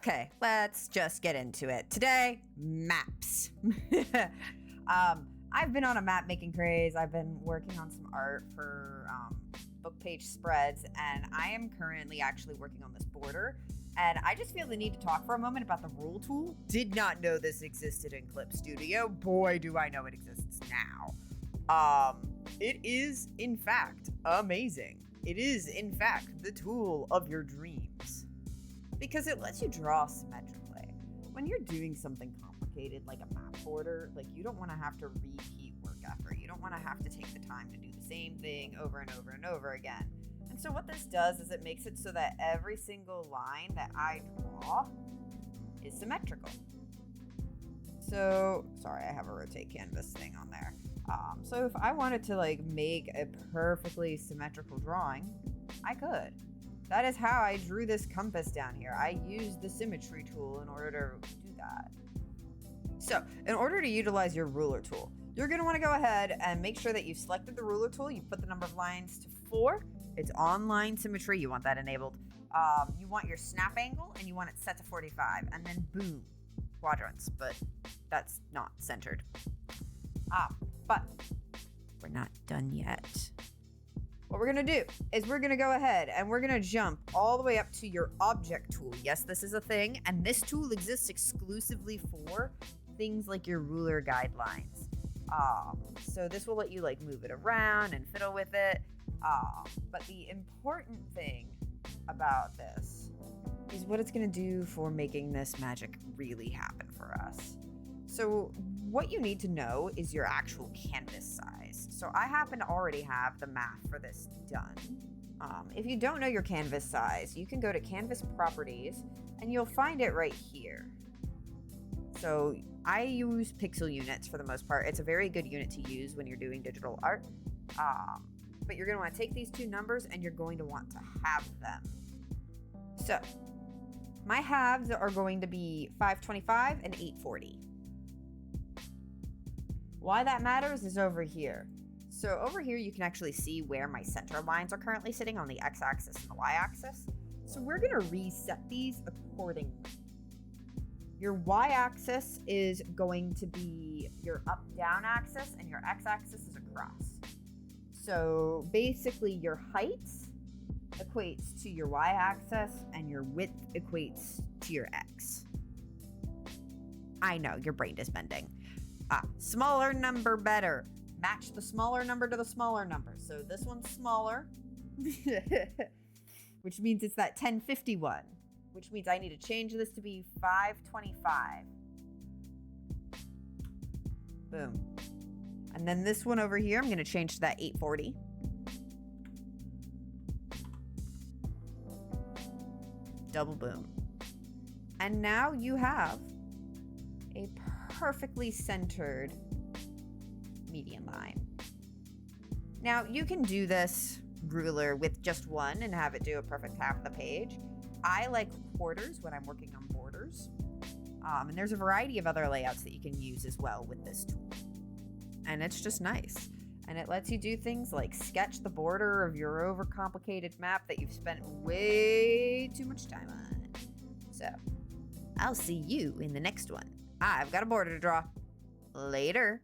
Okay, let's just get into it. Today, maps. I've been on a map making craze. I've been working on some art for book page spreads, and I am currently actually working on this border. And I just feel the need to talk for a moment about the rule tool. Did not know this existed in ClipStudio. Boy, do I know it exists now. It is, in fact, amazing. It is, in fact, the tool of your dreams. Because it lets you draw symmetrically. When you're doing something complicated like a map border, like you don't want to have to repeat work effort. You don't want to have to take the time to do the same thing over and over and over again. And so what this does is it makes it so that every single line that I draw is symmetrical. So, sorry, I have a rotate canvas thing on there. So if I wanted to like make a perfectly symmetrical drawing, I could. That is how I drew this compass down here. I used the symmetry tool in order to do that. So in order to utilize your ruler tool, you're going to want to go ahead and make sure that you've selected the ruler tool. You put the number of lines to 4. It's on line symmetry. You want that enabled. You want your snap angle and you want it set to 45. And then boom, quadrants. But that's not centered. But we're not done yet. What we're going to do is we're going to go ahead and we're going to jump all the way up to your object tool. Yes, this is a thing. And this tool exists exclusively for things like your ruler guidelines. So this will let you like move it around and fiddle with it. But the important thing about this is what it's going to do for making this magic really happen for us. So what you need to know is your actual canvas size. So I happen to already have the math for this done. If you don't know your canvas size, you can go to Canvas Properties and you'll find it right here. So I use pixel units for the most part. It's a very good unit to use when you're doing digital art. But you're going to want to take these two numbers and you're going to want to halve them. So my halves are going to be 525 and 840. Why that matters is over here. So over here, you can actually see where my center lines are currently sitting on the x-axis and the y-axis. So we're going to reset these accordingly. Your y-axis is going to be your up-down axis and your x-axis is across. So basically your height equates to your y-axis and your width equates to your x. I know, your brain is bending. Smaller number better. Match the smaller number to the smaller number. So this one's smaller, which means it's that 1051, which means I need to change this to be 525. Boom. And then this one over here, I'm going to change to that 840. Double boom. And now you have a perfectly centered median line. Now you can do this ruler with just one and have it do a perfect half of the page. I like quarters when I'm working on borders. And there's a variety of other layouts that you can use as well with this tool. And it's just nice. And it lets you do things like sketch the border of your overcomplicated map that you've spent way too much time on. So I'll see you in the next one. I've got a border to draw. Later.